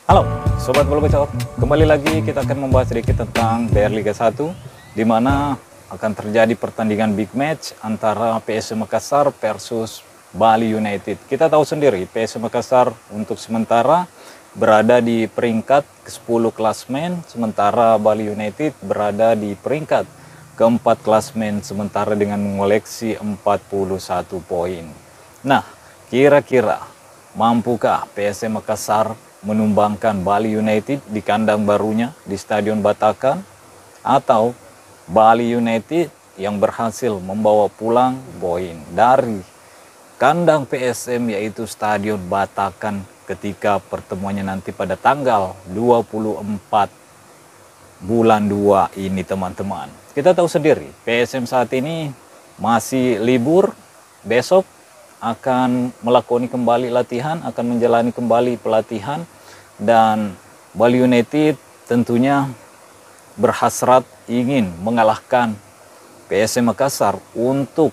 Halo, Sobat Bola Bacot. Kembali lagi kita akan membahas sedikit tentang BR Liga 1, di mana akan terjadi pertandingan big match antara PSM Makassar versus Bali United. Kita tahu sendiri, PSM Makassar untuk sementara berada di peringkat ke-10 klasmen, sementara Bali United berada di peringkat ke-4 klasmen, sementara dengan mengoleksi 41 poin. Nah, kira-kira mampukah PSM Makassar menumbangkan Bali United di kandang barunya di Stadion Batakan, atau Bali United yang berhasil membawa pulang poin dari kandang PSM yaitu Stadion Batakan ketika pertemuannya nanti pada tanggal 24 bulan 2 ini, teman-teman. Kita tahu sendiri PSM saat ini masih libur, besok akan melakoni kembali latihan, akan menjalani kembali pelatihan, dan Bali United tentunya berhasrat ingin mengalahkan PSM Makassar untuk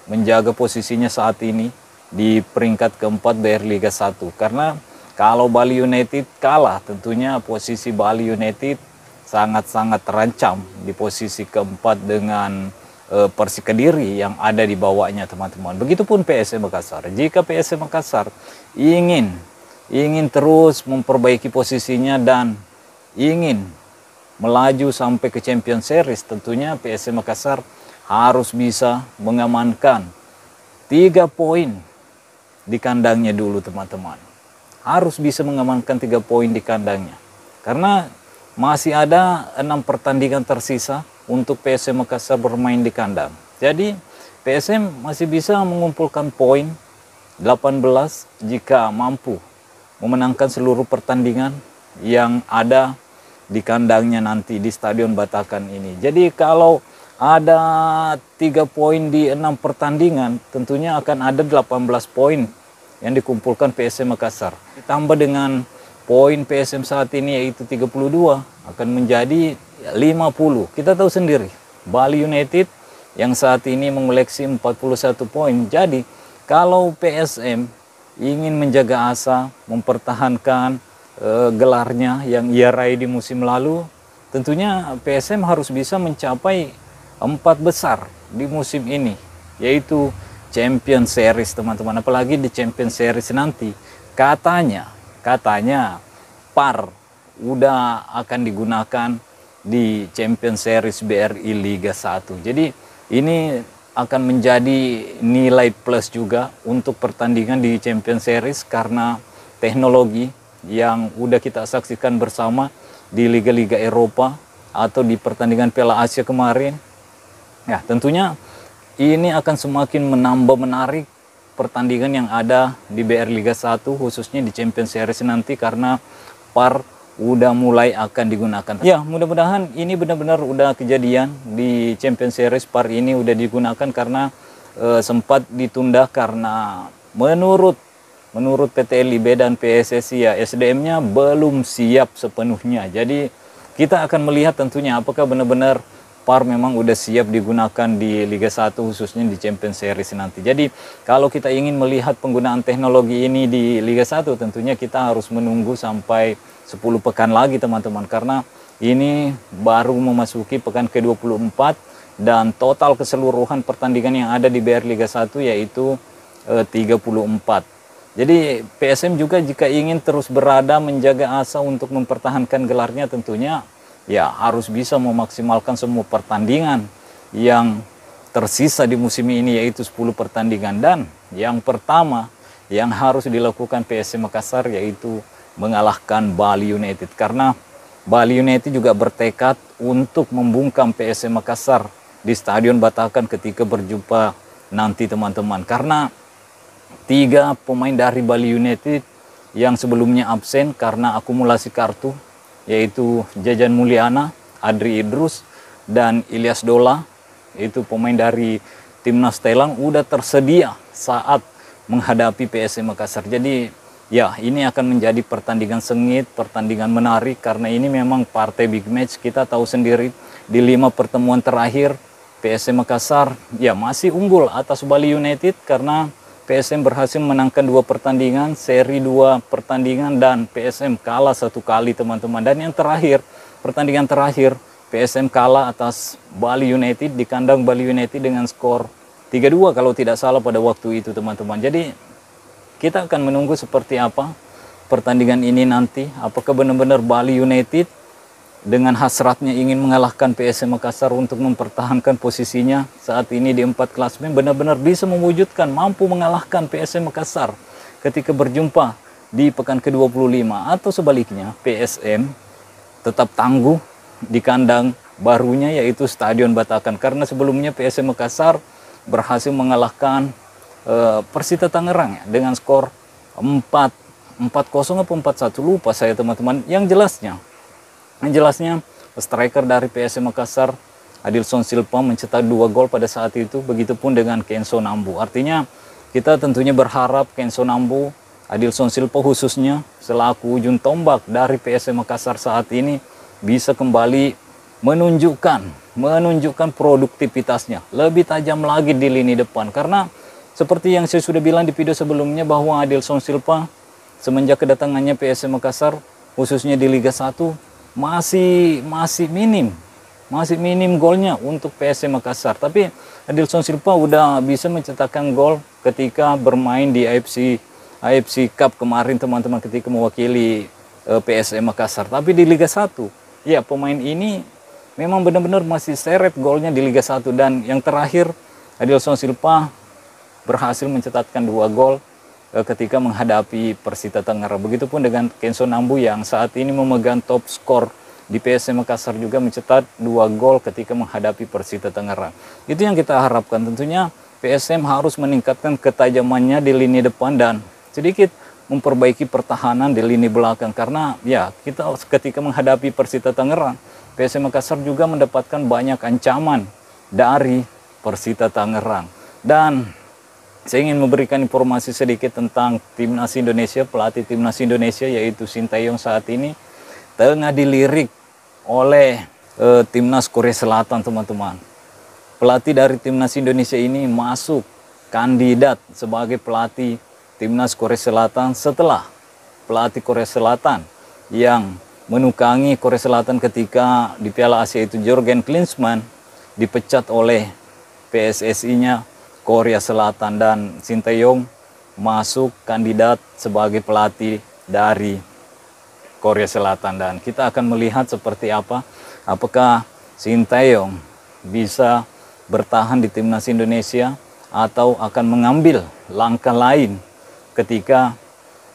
menjaga posisinya saat ini di peringkat keempat BR Liga 1. Karena kalau Bali United kalah, tentunya posisi Bali United sangat-sangat terancam di posisi keempat dengan Persik Kediri yang ada di bawahnya, teman-teman. Begitupun PSM Makassar. Jika PSM Makassar ingin terus memperbaiki posisinya dan ingin melaju sampai ke Champions Series, tentunya PSM Makassar harus bisa mengamankan 3 poin di kandangnya dulu, teman-teman. Harus bisa mengamankan 3 poin di kandangnya. Karena masih ada 6 pertandingan tersisa untuk PSM Makassar bermain di kandang. Jadi PSM masih bisa mengumpulkan poin 18 jika mampu memenangkan seluruh pertandingan yang ada di kandangnya nanti di Stadion Batakan ini. Jadi kalau ada 3 poin di 6 pertandingan, tentunya akan ada 18 poin yang dikumpulkan PSM Makassar. Ditambah dengan poin PSM saat ini yaitu 32, akan menjadi 50. Kita tahu sendiri, Bali United yang saat ini mengoleksi 41 poin. Jadi kalau PSM ingin menjaga asa, mempertahankan gelarnya yang ia raih di musim lalu, tentunya PSM harus bisa mencapai 4 besar di musim ini, yaitu Champions Series, teman-teman. Apalagi di Champions Series nanti katanya PAR udah akan digunakan di Champions Series BRI Liga 1. Jadi ini akan menjadi nilai plus juga untuk pertandingan di Champions Series, karena teknologi yang udah kita saksikan bersama di liga-liga Eropa atau di pertandingan Piala Asia kemarin. Ya, tentunya ini akan semakin menambah menarik pertandingan yang ada di BR Liga 1, khususnya di Champions Series nanti, karena PAR udah mulai akan digunakan. Ya, mudah-mudahan ini benar-benar udah kejadian di Champions Series. PAR ini udah digunakan karena sempat ditunda karena menurut PT LIB dan PSSI ya, SDM-nya belum siap sepenuhnya. Jadi kita akan melihat tentunya apakah benar-benar PAR memang udah siap digunakan di Liga 1, khususnya di Champions Series nanti. Jadi kalau kita ingin melihat penggunaan teknologi ini di Liga 1, tentunya kita harus menunggu sampai 10 pekan lagi, teman-teman, karena ini baru memasuki pekan ke-24 dan total keseluruhan pertandingan yang ada di BR Liga 1 yaitu 34. Jadi PSM juga jika ingin terus berada menjaga asa untuk mempertahankan gelarnya, tentunya ya harus bisa memaksimalkan semua pertandingan yang tersisa di musim ini, yaitu 10 pertandingan. Dan yang pertama yang harus dilakukan PSM Makassar yaitu mengalahkan Bali United, karena Bali United juga bertekad untuk membungkam PSM Makassar di Stadion Batakan ketika berjumpa nanti, teman-teman. Karena 3 pemain dari Bali United yang sebelumnya absen karena akumulasi kartu, yaitu Jajan Mulyana, Adri Idrus, dan Ilyas Dola, itu pemain dari Timnas Thailand, udah tersedia saat menghadapi PSM Makassar. Jadi ya, ini akan menjadi pertandingan sengit, pertandingan menarik, karena ini memang partai big match. Kita tahu sendiri di 5 pertemuan terakhir PSM Makassar ya masih unggul atas Bali United, karena PSM berhasil menangkan 2 pertandingan, seri 2 pertandingan, dan PSM kalah 1 kali teman-teman. Dan yang terakhir, pertandingan terakhir, PSM kalah atas Bali United di kandang Bali United dengan skor 3-2 kalau tidak salah pada waktu itu teman-teman. Jadi kita akan menunggu seperti apa pertandingan ini nanti. Apakah benar-benar Bali United dengan hasratnya ingin mengalahkan PSM Makassar untuk mempertahankan posisinya saat ini di 4 klasemen, benar-benar bisa mewujudkan mampu mengalahkan PSM Makassar ketika berjumpa di pekan ke-25, atau sebaliknya PSM tetap tangguh di kandang barunya yaitu Stadion Batakan, karena sebelumnya PSM Makassar berhasil mengalahkan Persita Tangerang ya, dengan skor 4-0 atau 4-1, lupa saya teman-teman. Yang jelasnya striker dari PSM Makassar Adilson Silva mencetak 2 gol pada saat itu, begitupun dengan Kenzo Nambu. Artinya kita tentunya berharap Kenzo Nambu, Adilson Silva khususnya selaku ujung tombak dari PSM Makassar saat ini bisa kembali menunjukkan produktivitasnya lebih tajam lagi di lini depan, karena seperti yang saya sudah bilang di video sebelumnya bahwa Adilson Silva semenjak kedatangannya PSM Makassar khususnya di Liga 1 masih minim golnya untuk PSM Makassar. Tapi Adilson Silva udah bisa mencetakkan gol ketika bermain di AFC Cup kemarin teman-teman, ketika mewakili PSM Makassar. Tapi di Liga 1 ya pemain ini memang benar-benar masih seret golnya di Liga 1. Dan yang terakhir Adilson Silva berhasil mencetakkan 2 gol ketika menghadapi Persita Tangerang. Begitupun dengan Kenzo Nambu yang saat ini memegang top skor di PSM Makassar, juga mencetak 2 gol ketika menghadapi Persita Tangerang. Itu yang kita harapkan. Tentunya PSM harus meningkatkan ketajamannya di lini depan dan sedikit memperbaiki pertahanan di lini belakang, karena ya kita ketika menghadapi Persita Tangerang, PSM Makassar juga mendapatkan banyak ancaman dari Persita Tangerang. Dan saya ingin memberikan informasi sedikit tentang Timnas Indonesia. Pelatih Timnas Indonesia yaitu Sintayong saat ini tengah dilirik oleh Timnas Korea Selatan teman-teman. Pelatih dari Timnas Indonesia ini masuk kandidat sebagai pelatih Timnas Korea Selatan setelah pelatih Korea Selatan yang menukangi Korea Selatan ketika di Piala Asia itu, Jurgen Klinsmann, dipecat oleh PSSI-nya Korea Selatan, dan Sintayong masuk kandidat sebagai pelatih dari Korea Selatan. Dan kita akan melihat seperti apa, apakah Sintayong bisa bertahan di Timnas Indonesia atau akan mengambil langkah lain ketika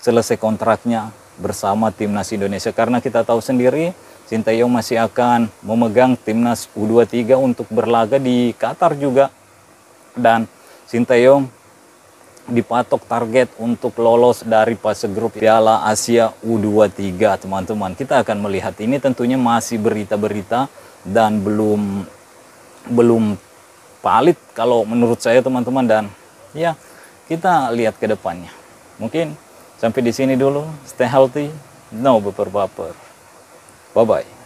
selesai kontraknya bersama Timnas Indonesia. Karena kita tahu sendiri Sintayong masih akan memegang Timnas U23 untuk berlaga di Qatar juga, dan Sintayong dipatok target untuk lolos dari fase grup Piala Asia U23 teman-teman. Kita akan melihat, ini tentunya masih berita-berita dan belum valid kalau menurut saya teman-teman, dan ya kita lihat ke depannya. Mungkin sampai di sini dulu. Stay healthy, no baper-baper. Bye bye.